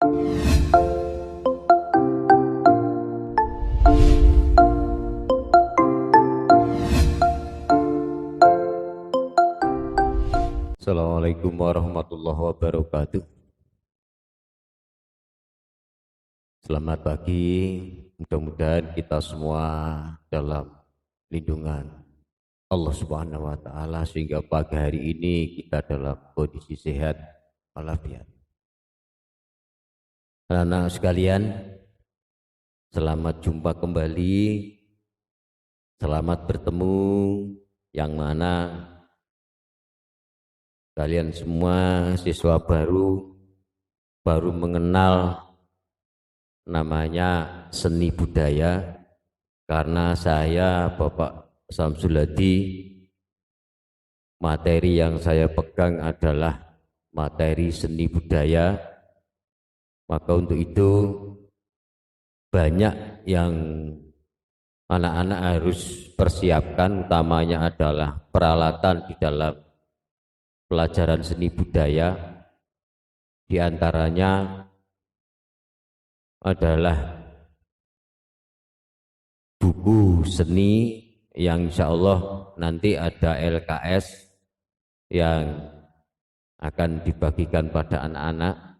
Assalamualaikum warahmatullahi wabarakatuh. Selamat pagi, mudah-mudahan kita semua dalam lindungan Allah Subhanahu wa Ta'ala, sehingga pagi hari ini kita dalam kondisi sehat walafiat. Anak-anak sekalian, selamat jumpa kembali, selamat bertemu, yang mana kalian semua siswa baru mengenal namanya seni budaya, karena saya Bapak Samsul Hadi, materi yang saya pegang adalah materi seni budaya. Maka untuk itu banyak yang anak-anak harus persiapkan, utamanya adalah peralatan di dalam pelajaran seni budaya. Di antaranya adalah buku seni yang insya Allah nanti ada LKS yang akan dibagikan pada anak-anak.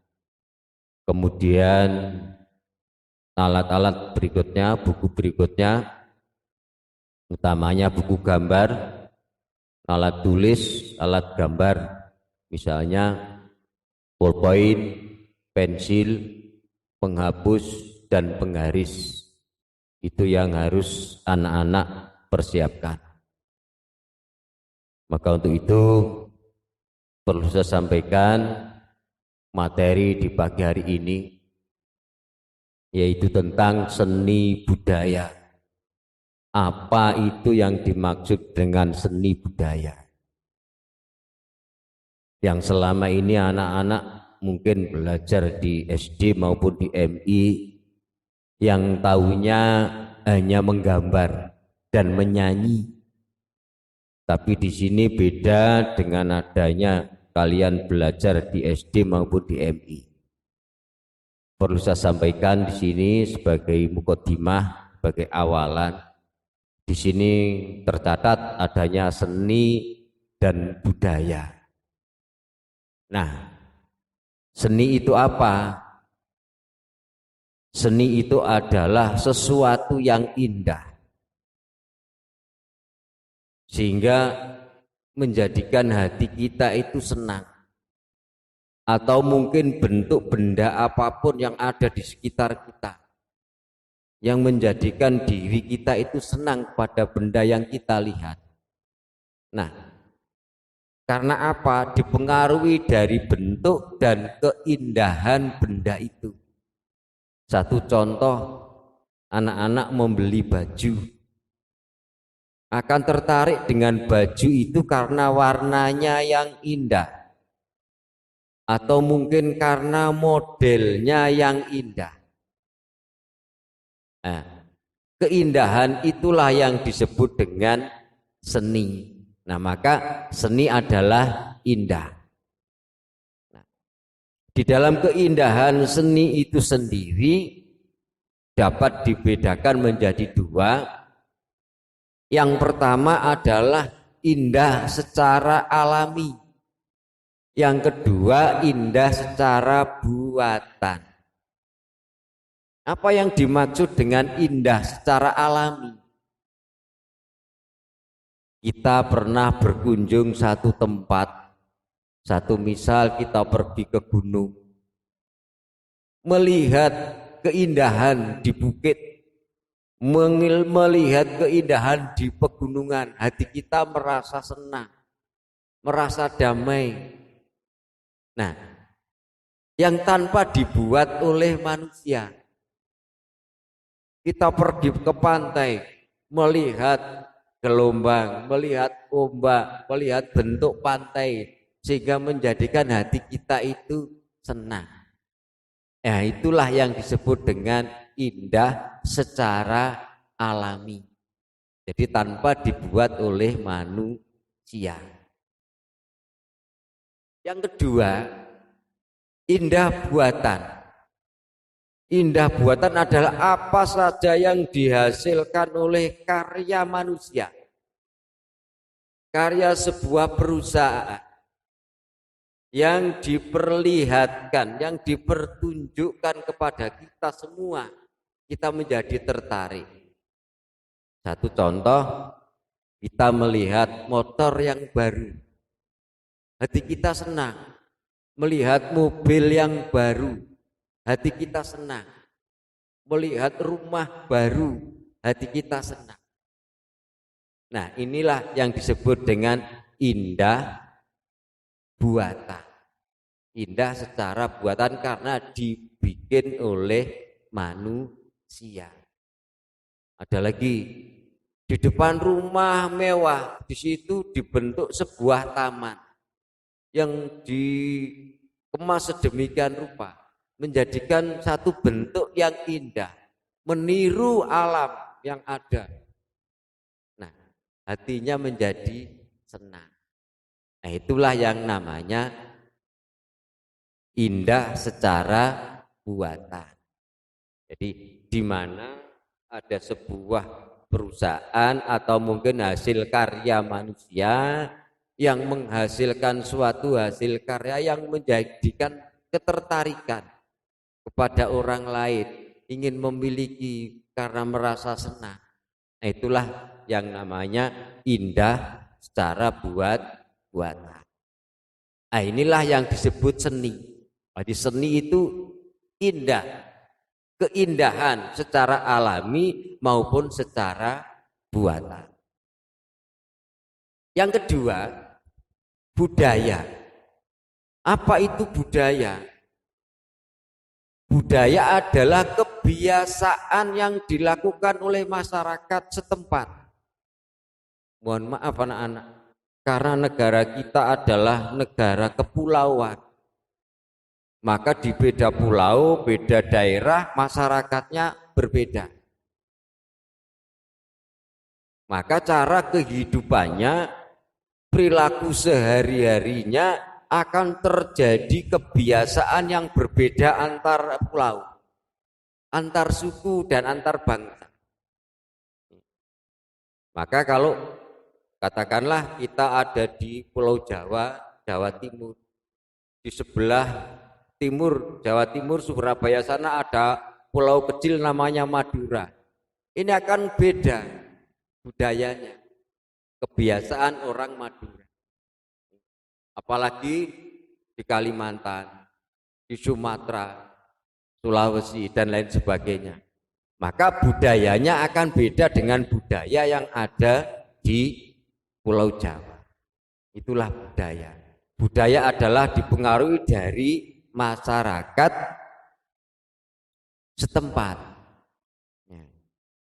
Kemudian alat-alat berikutnya, buku berikutnya, utamanya buku gambar, alat tulis, alat gambar, misalnya ballpoint, pensil, penghapus, dan penggaris. Itu yang harus anak-anak persiapkan. Maka untuk itu perlu saya sampaikan materi di pagi hari ini, yaitu tentang seni budaya. Apa itu yang dimaksud dengan seni budaya? Yang selama ini anak-anak mungkin belajar di SD maupun di MI, yang tahunya hanya menggambar dan menyanyi. Tapi di sini beda dengan adanya kalian belajar di SD maupun di MI. Perlu saya sampaikan di sini sebagai mukadimah, sebagai awalan. Di sini tercatat adanya seni dan budaya. Nah, seni itu apa? Seni itu adalah sesuatu yang indah, sehingga menjadikan hati kita itu senang. Atau mungkin bentuk benda apapun yang ada di sekitar kita, yang menjadikan diri kita itu senang pada benda yang kita lihat. Nah, karena apa? Dipengaruhi dari bentuk dan keindahan benda itu. Satu contoh, anak-anak membeli baju, akan tertarik dengan baju itu karena warnanya yang indah, atau mungkin karena modelnya yang indah. Nah, keindahan itulah yang disebut dengan seni. Nah, maka seni adalah indah. Nah, di dalam keindahan seni itu sendiri dapat dibedakan menjadi dua. Yang pertama adalah indah secara alami. Yang kedua indah secara buatan. Apa yang dimaksud dengan indah secara alami? Kita pernah berkunjung satu tempat, satu misal kita pergi ke gunung, melihat keindahan di bukit, melihat keindahan di pegunungan, hati kita merasa senang, merasa damai. Nah, yang tanpa dibuat oleh manusia. Kita pergi ke pantai, melihat gelombang, melihat ombak, melihat bentuk pantai, sehingga menjadikan hati kita itu senang. Ya, itulah yang disebut dengan indah secara alami. Jadi tanpa dibuat oleh manusia. Yang kedua, indah buatan. Indah buatan adalah apa saja yang dihasilkan oleh karya manusia, karya sebuah perusahaan yang diperlihatkan, yang dipertunjukkan kepada kita semua, kita menjadi tertarik. Satu contoh, kita melihat motor yang baru, hati kita senang. Melihat mobil yang baru, hati kita senang. Melihat rumah baru, hati kita senang. Nah, inilah yang disebut dengan indah buatan. Indah secara buatan karena dibikin oleh manusia. Ada lagi, di depan rumah mewah, di situ dibentuk sebuah taman yang dikemas sedemikian rupa, menjadikan satu bentuk yang indah, meniru alam yang ada. Nah, hatinya menjadi senang. Nah, itulah yang namanya indah secara buatan. Jadi di mana ada sebuah perusahaan atau mungkin hasil karya manusia yang menghasilkan suatu hasil karya yang menjadikan ketertarikan kepada orang lain, ingin memiliki karena merasa senang. Nah, itulah yang namanya indah secara buatan. Nah, inilah yang disebut seni. Jadi seni itu indah, keindahan secara alami maupun secara buatan. Yang kedua, budaya. Apa itu budaya? Budaya adalah kebiasaan yang dilakukan oleh masyarakat setempat. Mohon maaf anak-anak, karena negara kita adalah negara kepulauan. Maka di beda pulau, beda daerah, masyarakatnya berbeda. Maka cara kehidupannya, perilaku sehari-harinya akan terjadi kebiasaan yang berbeda antar pulau, antar suku dan antar bangsa. Maka kalau katakanlah kita ada di Pulau Jawa, Jawa Timur, di sebelah timur Jawa Timur, Surabaya sana ada pulau kecil namanya Madura. Ini akan beda budayanya, kebiasaan orang Madura. Apalagi di Kalimantan, di Sumatera, Sulawesi dan lain sebagainya. Maka budayanya akan beda dengan budaya yang ada di Pulau Jawa. Itulah budaya. Budaya adalah dipengaruhi dari masyarakat setempat.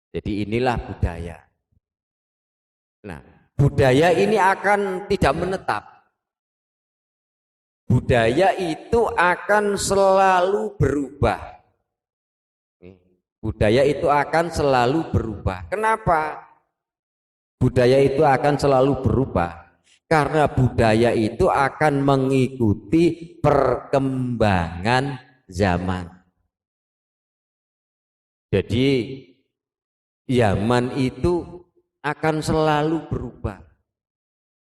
Jadi inilah budaya. Nah, budaya ini akan tidak menetap. Budaya itu akan selalu berubah. Budaya itu akan selalu berubah. Kenapa? Budaya itu akan selalu berubah. Karena budaya itu akan mengikuti perkembangan zaman. Jadi zaman itu akan selalu berubah.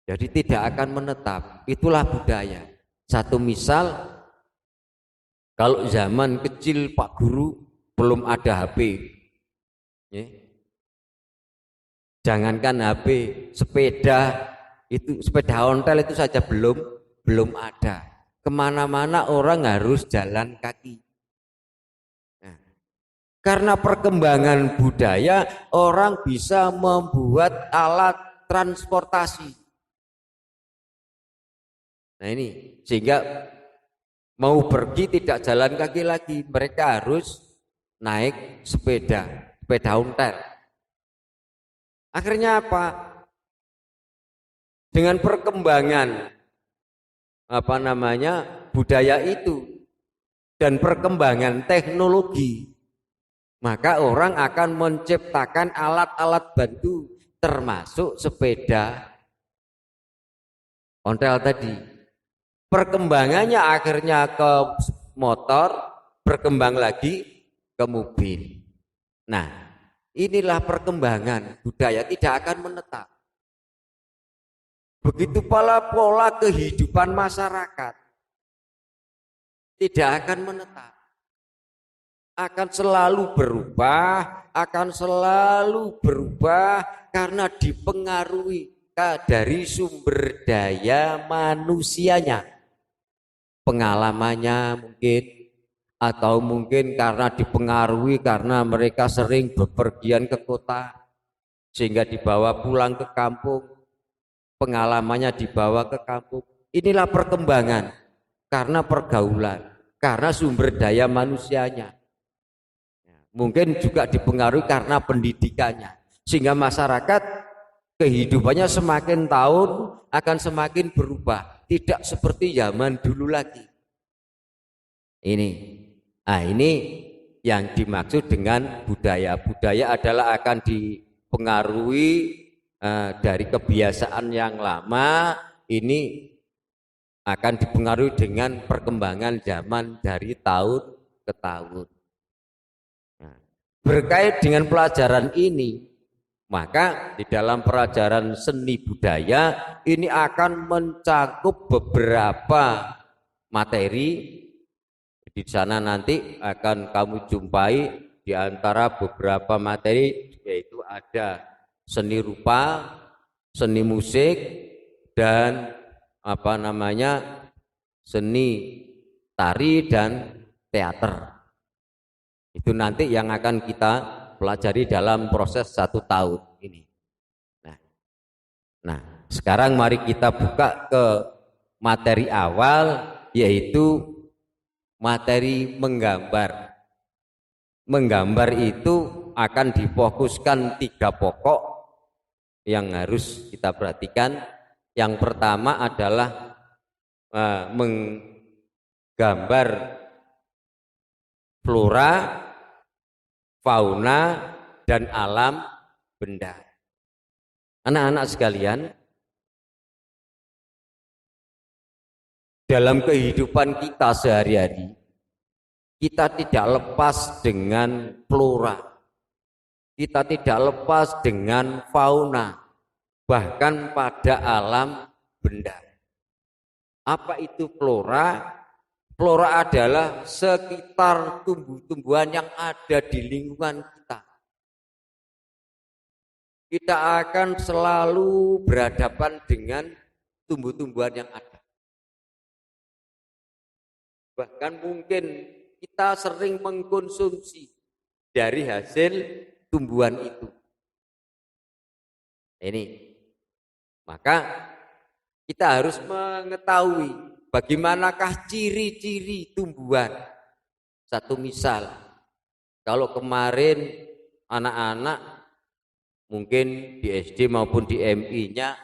Jadi tidak akan menetap. Itulah budaya. Satu misal, kalau zaman kecil Pak Guru belum ada HP. Jangankan HP, sepeda itu, sepeda ontel itu saja belum ada. Kemana-mana orang harus jalan kaki. Nah, karena perkembangan budaya, orang bisa membuat alat transportasi. Nah ini, sehingga mau pergi tidak jalan kaki lagi, mereka harus naik sepeda ontel. Akhirnya apa? Dengan perkembangan budaya itu dan perkembangan teknologi, maka orang akan menciptakan alat-alat bantu termasuk sepeda ontel tadi. Perkembangannya akhirnya ke motor, berkembang lagi ke mobil. Nah, inilah perkembangan budaya tidak akan menetap. Begitu pola kehidupan masyarakat tidak akan menetap. Akan selalu berubah karena dipengaruhi dari sumber daya manusianya. Pengalamannya mungkin, atau mungkin karena dipengaruhi karena mereka sering bepergian ke kota sehingga dibawa pulang ke kampung, pengalamannya dibawa ke kampung. Inilah perkembangan karena pergaulan, karena sumber daya manusianya. Mungkin juga dipengaruhi karena pendidikannya, sehingga masyarakat kehidupannya semakin tahun akan semakin berubah, tidak seperti zaman dulu lagi. Ini yang dimaksud dengan budaya. Budaya adalah akan dipengaruhi dari kebiasaan yang lama, ini akan dipengaruhi dengan perkembangan zaman dari tahun ke tahun. Berkait dengan pelajaran ini, maka di dalam pelajaran seni budaya ini akan mencakup beberapa materi. Di sana nanti akan kamu jumpai di antara beberapa materi, yaitu ada seni rupa, seni musik, dan seni tari dan teater. Itu nanti yang akan kita pelajari dalam proses 1 tahun ini. Nah, sekarang mari kita buka ke materi awal, yaitu materi menggambar. Menggambar itu akan difokuskan 3 pokok yang harus kita perhatikan. Yang pertama adalah menggambar flora, fauna, dan alam benda. Anak-anak sekalian, dalam kehidupan kita sehari-hari, kita tidak lepas dengan flora, kita tidak lepas dengan fauna, bahkan pada alam benda. Apa itu flora? Flora adalah sekitar tumbuh-tumbuhan yang ada di lingkungan kita. Kita akan selalu berhadapan dengan tumbuh-tumbuhan yang ada. Bahkan mungkin kita sering mengkonsumsi dari hasil tumbuhan itu. Ini, maka kita harus mengetahui bagaimanakah ciri-ciri tumbuhan. Satu misal, kalau kemarin anak-anak mungkin di SD maupun di MI-nya,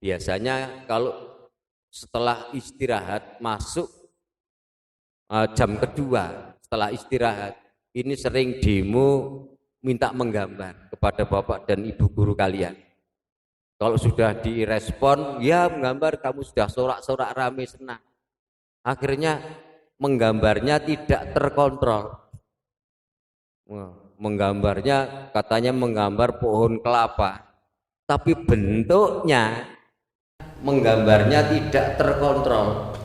biasanya kalau setelah istirahat masuk jam kedua setelah istirahat, ini sering demo minta menggambar kepada bapak dan ibu guru kalian. Kalau sudah direspon, ya menggambar, kamu sudah sorak-sorak rame senang. Akhirnya menggambarnya tidak terkontrol. Menggambarnya katanya menggambar pohon kelapa, tapi bentuknya menggambarnya tidak terkontrol.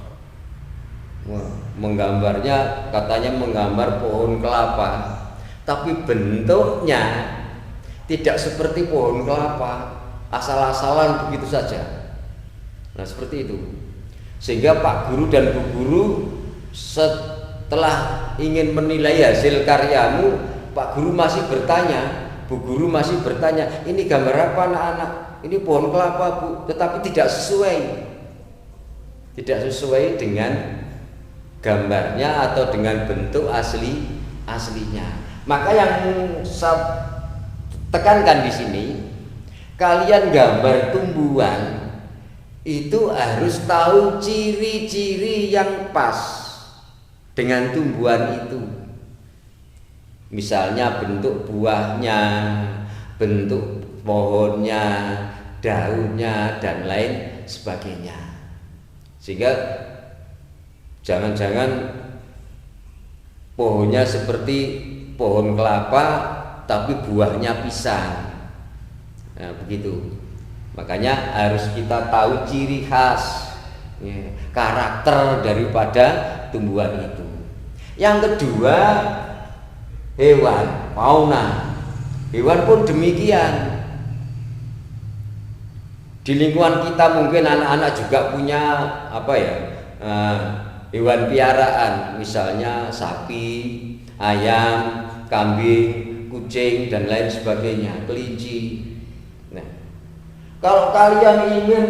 Menggambarnya katanya menggambar pohon kelapa, tapi bentuknya tidak seperti pohon kelapa, asal-asalan begitu saja. Nah, seperti itu. Sehingga Pak Guru dan Bu Guru setelah ingin menilai hasil karyamu, Pak Guru masih bertanya, Bu Guru masih bertanya, ini gambar apa anak-anak? Ini pohon kelapa, Bu, tetapi tidak sesuai dengan gambarnya atau dengan bentuk aslinya. Maka yang saya tekankan di sini, kalian gambar tumbuhan itu harus tahu ciri-ciri yang pas dengan tumbuhan itu. Misalnya bentuk buahnya, bentuk pohonnya, daunnya, dan lain sebagainya. Sehingga jangan-jangan pohonnya seperti pohon kelapa tapi buahnya pisang. Nah, begitu. Makanya harus kita tahu ciri khas, ya, karakter daripada tumbuhan itu. Yang kedua, hewan, fauna. Hewan pun demikian. Di lingkungan kita mungkin anak-anak juga punya hewan piaraan, misalnya sapi, ayam, kambing, kucing dan lain sebagainya, kelinci. Nah, kalau kalian ingin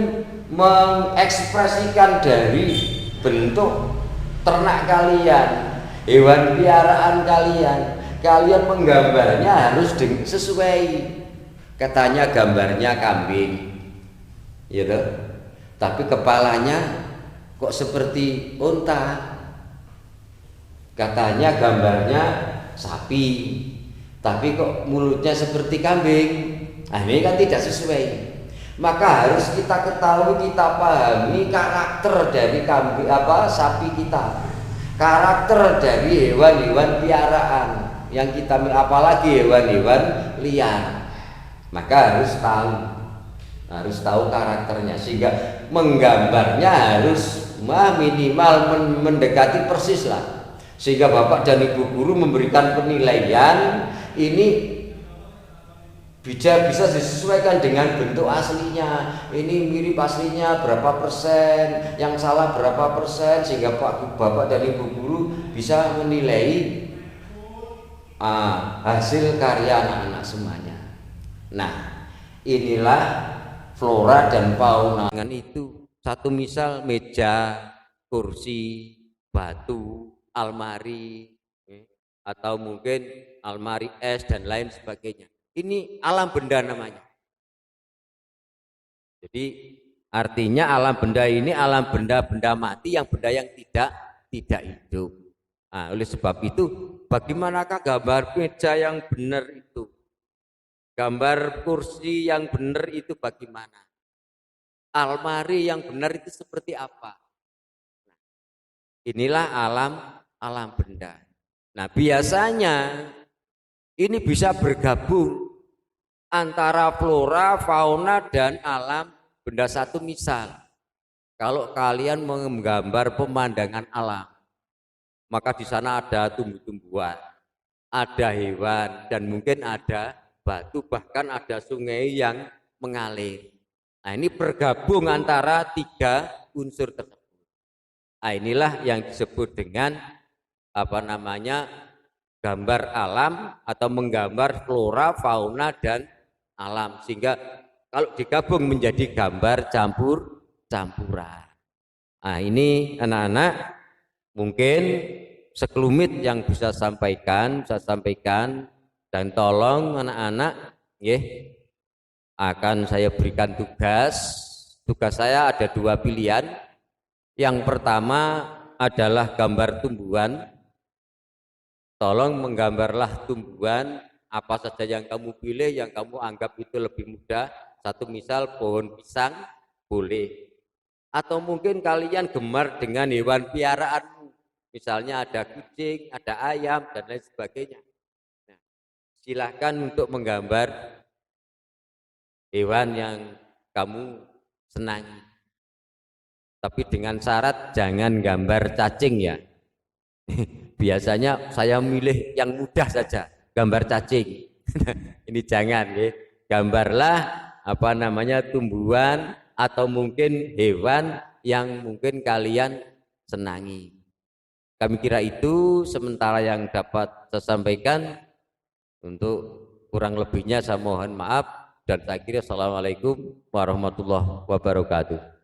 mengekspresikan dari bentuk ternak kalian, hewan piaraan kalian menggambarnya harus sesuai. Katanya gambarnya kambing, ya toh? Tapi kepalanya kok seperti unta. Katanya gambarnya sapi, tapi kok mulutnya seperti kambing. Nah, ini kan tidak sesuai. Maka harus kita ketahui, kita pahami karakter dari kambing sapi kita, karakter dari hewan-hewan piaraan yang kita, apalagi hewan-hewan liar. Maka harus tahu karakternya, sehingga menggambarnya harus minimal mendekati persis lah, sehingga bapak dan ibu guru memberikan penilaian ini bisa disesuaikan dengan bentuk aslinya. Ini mirip aslinya berapa persen, yang salah berapa persen, sehingga bapak dan ibu guru bisa menilai hasil karya anak-anak semuanya. Nah, inilah flora dan fauna. Dengan itu satu misal meja, kursi, batu, almari, atau mungkin almari es dan lain sebagainya. Ini alam benda namanya. Jadi artinya alam benda ini alam benda-benda mati, yang benda yang tidak hidup. Nah, oleh sebab itu, bagaimanakah gambar meja yang benar itu? Gambar kursi yang benar itu bagaimana? Almari yang benar itu seperti apa? Nah, inilah alam benda. Nah, biasanya ini bisa bergabung antara flora, fauna, dan alam benda. Satu misal, kalau kalian menggambar pemandangan alam, maka di sana ada tumbuh-tumbuhan, ada hewan, dan mungkin ada batu, bahkan ada sungai yang mengalir. Nah, ini bergabung antara tiga unsur tersebut. Nah, inilah yang disebut dengan gambar alam atau menggambar flora, fauna, dan alam, sehingga kalau digabung menjadi gambar campuran. Nah, ini anak-anak mungkin sekelumit yang bisa sampaikan, dan tolong anak-anak, akan saya berikan tugas. Tugas saya ada dua pilihan. Yang pertama adalah gambar tumbuhan. Tolong menggambarlah tumbuhan apa saja yang kamu pilih, yang kamu anggap itu lebih mudah. Satu misal pohon pisang boleh. Atau mungkin kalian gemar dengan hewan piaraanmu. Misalnya ada kucing, ada ayam, dan lain sebagainya. Nah, silahkan untuk menggambar hewan yang kamu senangi. Tapi dengan syarat jangan gambar cacing ya. Biasanya saya milih yang mudah saja, gambar cacing. Ini jangan ya. Gambarlah tumbuhan atau mungkin hewan yang mungkin kalian senangi. Kami kira itu sementara yang dapat saya sampaikan. Untuk kurang lebihnya saya mohon maaf, dan saya kira assalamualaikum warahmatullahi wabarakatuh.